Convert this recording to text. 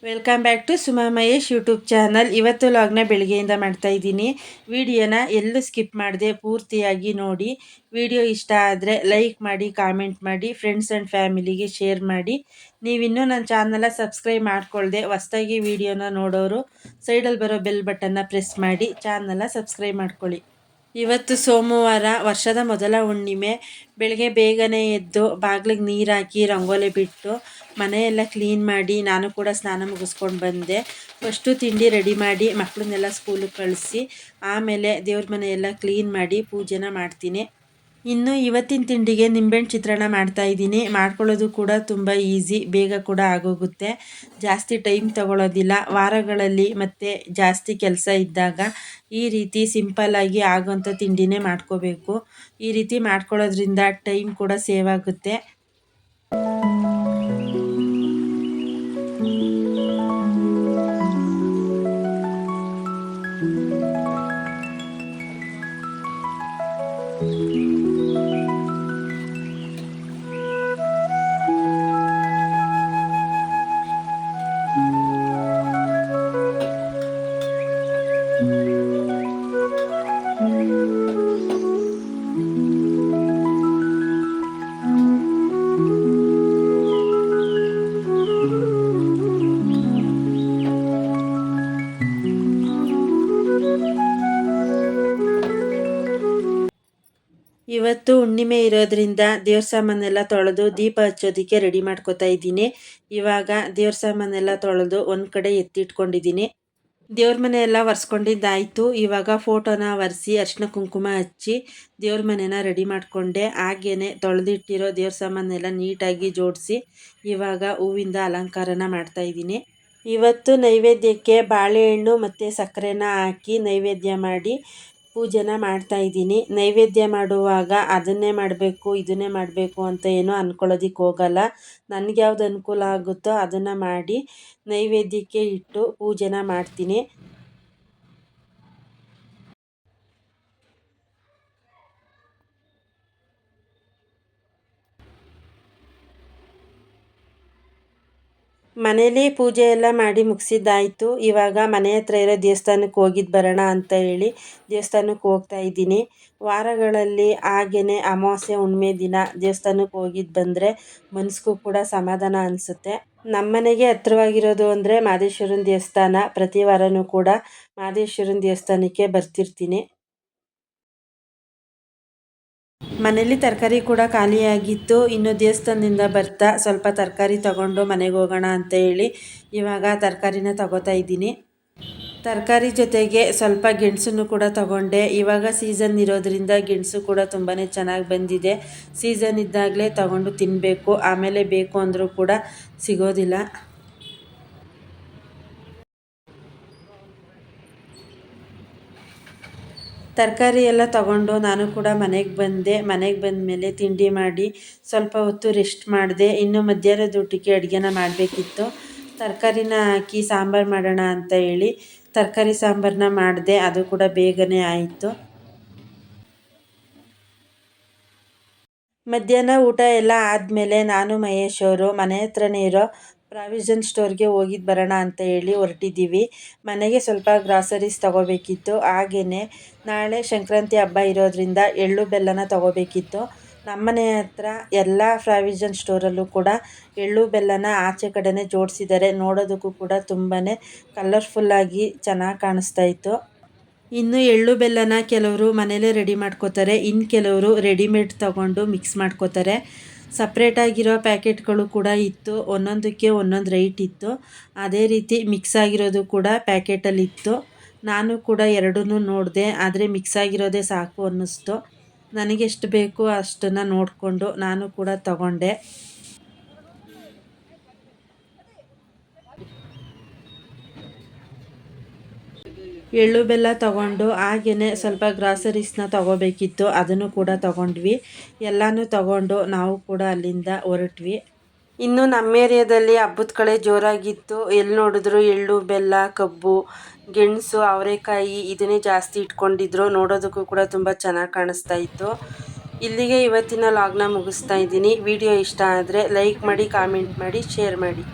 Welcome back to Suma Mahesh YouTube channel. ಇವತ್ತು ಲಾಗ್ನ ಬೆಳಗ್ಗೆಯಿಂದ ಮಾಡ್ತಾ ಇದ್ದೀನಿ. ವಿಡಿಯೋನ ಎಲ್ಲೂ ಸ್ಕಿಪ್ ಮಾಡದೆ ಪೂರ್ತಿಯಾಗಿ ನೋಡಿ. ವಿಡಿಯೋ ಇಷ್ಟ ಆದರೆ ಲೈಕ್ ಮಾಡಿ, ಕಾಮೆಂಟ್ ಮಾಡಿ, ಫ್ರೆಂಡ್ಸ್ ಆ್ಯಂಡ್ ಫ್ಯಾಮಿಲಿಗೆ ಶೇರ್ ಮಾಡಿ. ನೀವಿನ್ನೂ ನನ್ನ ಚಾನಲ್ನ ಸಬ್ಸ್ಕ್ರೈಬ್ ಮಾಡ್ಕೊಳ್ದೆ ಹೊಸ್ದಾಗಿ ವಿಡಿಯೋನ ನೋಡೋರು ಸೈಡಲ್ಲಿ ಬರೋ ಬೆಲ್ ಬಟನ್ನ ಪ್ರೆಸ್ ಮಾಡಿ ಚಾನಲ್ನ ಸಬ್ಸ್ಕ್ರೈಬ್ ಮಾಡ್ಕೊಳ್ಳಿ. ಇವತ್ತು ಸೋಮವಾರ, ವರ್ಷದ ಮೊದಲ ಹುಣ್ಣಿಮೆ. ಬೆಳಗ್ಗೆ ಬೇಗನೆ ಎದ್ದು ಬಾಗಿಲಿಗೆ ನೀರು ಹಾಕಿ ರಂಗೋಲಿ ಬಿಟ್ಟು ಮನೆಯೆಲ್ಲ ಕ್ಲೀನ್ ಮಾಡಿ ನಾನು ಕೂಡ ಸ್ನಾನ ಮುಗಿಸ್ಕೊಂಡು ಬಂದೆ. ಫಸ್ಟು ತಿಂಡಿ ರೆಡಿ ಮಾಡಿ ಮಕ್ಕಳನ್ನೆಲ್ಲ ಸ್ಕೂಲಿಗೆ ಕಳಿಸಿ ಆಮೇಲೆ ದೇವ್ರ ಮನೆಯೆಲ್ಲ ಕ್ಲೀನ್ ಮಾಡಿ ಪೂಜೆನ ಮಾಡ್ತೀನಿ. ಇನ್ನು ಇವತ್ತಿನ ತಿಂಡಿಗೆ ನಿಂಬೆಹಣ್ಣು ಚಿತ್ರಾನ್ನ ಮಾಡ್ತಾಯಿದ್ದೀನಿ. ಮಾಡ್ಕೊಳ್ಳೋದು ಕೂಡ ತುಂಬ ಈಸಿ, ಬೇಗ ಕೂಡ ಆಗೋಗುತ್ತೆ, ಜಾಸ್ತಿ ಟೈಮ್ ತಗೊಳ್ಳೋದಿಲ್ಲ. ವಾರಗಳಲ್ಲಿ ಮತ್ತು ಜಾಸ್ತಿ ಕೆಲಸ ಇದ್ದಾಗ ಈ ರೀತಿ ಸಿಂಪಲ್ಲಾಗಿ ಆಗೋಂಥ ತಿಂಡಿನೇ ಮಾಡ್ಕೋಬೇಕು. ಈ ರೀತಿ ಮಾಡ್ಕೊಳ್ಳೋದ್ರಿಂದ ಟೈಮ್ ಕೂಡ ಸೇವ್ ಆಗುತ್ತೆ. ಇವತ್ತು ಹುಣ್ಣಿಮೆ ಇರೋದ್ರಿಂದ ದೇವ್ರ ಸಾಮಾನೆಲ್ಲ ತೊಳೆದು ದೀಪ ಹಚ್ಚೋದಕ್ಕೆ ರೆಡಿ ಮಾಡ್ಕೋತಾ ಇದ್ದೀನಿ. ಇವಾಗ ದೇವ್ರ ಸಾಮಾನೆಲ್ಲ ತೊಳೆದು ಒಂದು ಕಡೆ ಎತ್ತಿಟ್ಕೊಂಡಿದ್ದೀನಿ. ದೇವ್ರ ಮನೆ ಎಲ್ಲ ಒರೆಸ್ಕೊಂಡಿದ್ದಾಯಿತು. ಇವಾಗ ಫೋಟೋನ ಒರೆಸಿ ಅರಿಶಿನ ಕುಂಕುಮ ಹಚ್ಚಿ ದೇವ್ರ ಮನೆನ ರೆಡಿ ಮಾಡಿಕೊಂಡೆ. ಹಾಗೇ ತೊಳೆದಿಟ್ಟಿರೋ ದೇವ್ರ ಸಾಮಾನೆಲ್ಲ ನೀಟಾಗಿ ಜೋಡಿಸಿ ಇವಾಗ ಹೂವಿಂದ ಅಲಂಕಾರನ ಮಾಡ್ತಾಯಿದ್ದೀನಿ. ಇವತ್ತು ನೈವೇದ್ಯಕ್ಕೆ ಬಾಳೆಹಣ್ಣು ಮತ್ತು ಸಕ್ಕರೆನ ಹಾಕಿ ನೈವೇದ್ಯ ಮಾಡಿ ಪೂಜೆನ ಮಾಡ್ತಾಯಿದ್ದೀನಿ. ನೈವೇದ್ಯ ಮಾಡುವಾಗ ಅದನ್ನೇ ಮಾಡಬೇಕು ಇದನ್ನೇ ಮಾಡಬೇಕು ಅಂತ ಏನೂ ಅಂದ್ಕೊಳ್ಳೋದಕ್ಕೆ ಹೋಗಲ್ಲ. ನನಗೆ ಯಾವ್ದು ಅನುಕೂಲ ಆಗುತ್ತೋ ಅದನ್ನು ಮಾಡಿ ನೈವೇದ್ಯಕ್ಕೆ ಇಟ್ಟು ಪೂಜೆನ ಮಾಡ್ತೀನಿ. ಮನೇಲಿ ಪೂಜೆ ಎಲ್ಲ ಮಾಡಿ ಮುಗಿಸಿದ್ದಾಯಿತು. ಇವಾಗ ಮನೆ ಹತ್ರ ಇರೋ ದೇವಸ್ಥಾನಕ್ಕೆ ಹೋಗಿದ್ದು ಬರೋಣ ಅಂತ ಹೇಳಿ ದೇವಸ್ಥಾನಕ್ಕೆ ಹೋಗ್ತಾ ಇದ್ದೀನಿ. ವಾರಗಳಲ್ಲಿ ಹಾಗೇ ಅಮಾವಾಸ್ಯೆ ಹುಣ್ಣಿಮೆ ದಿನ ದೇವಸ್ಥಾನಕ್ಕೆ ಹೋಗಿದ್ದು ಬಂದರೆ ಮನಸ್ಸಿಗೂ ಕೂಡ ಸಮಾಧಾನ ಅನಿಸುತ್ತೆ. ನಮ್ಮ ಮನೆಗೆ ಹತ್ರವಾಗಿರೋದು ಅಂದರೆ ಮಹದೇಶ್ವರನ ದೇವಸ್ಥಾನ. ಪ್ರತಿ ವಾರವೂ ಕೂಡ ಮಹದೇಶ್ವರನ ದೇವಸ್ಥಾನಕ್ಕೆ ಬರ್ತಿರ್ತೀನಿ. ಮನೇಲಿ ತರಕಾರಿ ಕೂಡ ಖಾಲಿಯಾಗಿತ್ತು. ಇನ್ನು ದೇವಸ್ಥಾನದಿಂದ ಬರ್ತಾ ಸ್ವಲ್ಪ ತರಕಾರಿ ತಗೊಂಡು ಮನೆಗೆ ಹೋಗೋಣ ಅಂತ ಹೇಳಿ ಇವಾಗ ತರಕಾರಿನ ತಗೋತಾ ಇದ್ದೀನಿ. ತರಕಾರಿ ಜೊತೆಗೆ ಸ್ವಲ್ಪ ಗೆಣಸನ್ನು ಕೂಡ ತಗೊಂಡೆ. ಇವಾಗ ಸೀಸನ್ ಇರೋದ್ರಿಂದ ಗೆಣಸು ಕೂಡ ತುಂಬಾ ಚೆನ್ನಾಗಿ ಬಂದಿದೆ. ಸೀಸನ್ ಇದ್ದಾಗಲೇ ತಗೊಂಡು ತಿನ್ನಬೇಕು, ಆಮೇಲೆ ಬೇಕು ಅಂದರೂ ಕೂಡ ಸಿಗೋದಿಲ್ಲ. ತರಕಾರಿ ಎಲ್ಲ ತಗೊಂಡು ನಾನು ಕೂಡ ಮನೆಗೆ ಬಂದೆ. ಮನೆಗೆ ಬಂದಮೇಲೆ ತಿಂಡಿ ಮಾಡಿ ಸ್ವಲ್ಪ ಹೊತ್ತು ರೆಸ್ಟ್ ಮಾಡಿದೆ. ಇನ್ನು ಮಧ್ಯಾಹ್ನದ ಊಟಕ್ಕೆ ಅಡುಗೆನ ಮಾಡಬೇಕಿತ್ತು. ತರಕಾರಿನ ಹಾಕಿ ಸಾಂಬಾರು ಮಾಡೋಣ ಅಂತ ಹೇಳಿ ತರಕಾರಿ ಸಾಂಬಾರನ್ನ ಮಾಡಿದೆ. ಅದು ಕೂಡ ಬೇಗನೆ ಆಯಿತು. ಮಧ್ಯಾಹ್ನ ಊಟ ಎಲ್ಲ ಆದಮೇಲೆ ನಾನು ಮಹೇಶ್ ಅವರು ಮನೆ ಹತ್ರನೇ ಇರೋ ಪ್ರಾವಿಷನ್ ಸ್ಟೋರ್ಗೆ ಹೋಗಿದ್ದು ಬರೋಣ ಅಂತ ಹೇಳಿ ಹೊರಟಿದ್ದೀವಿ. ಮನೆಗೆ ಸ್ವಲ್ಪ ಗ್ರಾಸರೀಸ್ ತೊಗೋಬೇಕಿತ್ತು. ಹಾಗೇ ನಾಳೆ ಸಂಕ್ರಾಂತಿ ಹಬ್ಬ ಇರೋದ್ರಿಂದ ಎಳ್ಳು ಬೆಲ್ಲನ ತೊಗೋಬೇಕಿತ್ತು. ನಮ್ಮನೆ ಹತ್ರ ಎಲ್ಲ ಪ್ರಾವಿಷನ್ ಸ್ಟೋರಲ್ಲೂ ಕೂಡ ಎಳ್ಳು ಬೆಲ್ಲನ ಆಚೆ ಕಡೆನೇ ಜೋಡಿಸಿದ್ದಾರೆ. ನೋಡೋದಕ್ಕೂ ಕೂಡ ತುಂಬಾ ಕಲರ್ಫುಲ್ಲಾಗಿ ಚೆನ್ನಾಗಿ ಕಾಣಿಸ್ತಾ ಇತ್ತು. ಇನ್ನು ಎಳ್ಳು ಬೆಲ್ಲನ ಕೆಲವರು ಮನೇಲೇ ರೆಡಿ ಮಾಡ್ಕೋತಾರೆ, ಇನ್ನು ಕೆಲವರು ರೆಡಿಮೇಡ್ ತಗೊಂಡು ಮಿಕ್ಸ್ ಮಾಡ್ಕೋತಾರೆ. ಸಪ್ರೇಟಾಗಿರೋ ಪ್ಯಾಕೆಟ್ಗಳು ಕೂಡ ಇತ್ತು. ಒಂದೊಂದಕ್ಕೆ ಒಂದೊಂದು ರೇಟ್ ಇತ್ತು. ಅದೇ ರೀತಿ ಮಿಕ್ಸ್ ಆಗಿರೋದು ಕೂಡ ಪ್ಯಾಕೆಟಲ್ಲಿತ್ತು. ನಾನು ಕೂಡ ಎರಡನ್ನೂ ನೋಡಿದೆ, ಆದರೆ ಮಿಕ್ಸ್ ಆಗಿರೋದೇ ಸಾಕು ಅನ್ನಿಸ್ತು. ನನಗೆಷ್ಟು ಬೇಕು ಅಷ್ಟನ್ನು ನೋಡಿಕೊಂಡು ನಾನು ಕೂಡ ತಗೊಂಡೆ. ಎಳ್ಳು ಬೆಲ್ಲ ತಗೊಂಡು ಹಾಗೆಯೇ ಸ್ವಲ್ಪ ಗ್ರಾಸರೀಸ್ನ ತೊಗೋಬೇಕಿತ್ತು. ಅದನ್ನು ಕೂಡ ತಗೊಂಡ್ವಿ. ಎಲ್ಲನೂ ತಗೊಂಡು ನಾವು ಕೂಡ ಅಲ್ಲಿಂದ ಹೊರಟ್ವಿ. ಇನ್ನು ನಮ್ಮ ಏರಿಯಾದಲ್ಲಿ ಹಬ್ಬದ ಕಳೆ ಜೋರಾಗಿತ್ತು. ಎಲ್ಲಿ ನೋಡಿದ್ರು ಎಳ್ಳು ಬೆಲ್ಲ, ಕಬ್ಬು, ಗೆಣಸು, ಅವರೆಕಾಯಿ ಇದನ್ನೇ ಜಾಸ್ತಿ ಇಟ್ಕೊಂಡಿದ್ರು. ನೋಡೋದಕ್ಕೂ ಕೂಡ ತುಂಬ ಚೆನ್ನಾಗಿ ಕಾಣಿಸ್ತಾ ಇತ್ತು. ಇಲ್ಲಿಗೆ ಇವತ್ತಿನ ಲಾಗ್ನ ಮುಗಿಸ್ತಾ ಇದ್ದೀನಿ. ವಿಡಿಯೋ ಇಷ್ಟ ಆದರೆ ಲೈಕ್ ಮಾಡಿ, ಕಾಮೆಂಟ್ ಮಾಡಿ, ಶೇರ್ ಮಾಡಿ.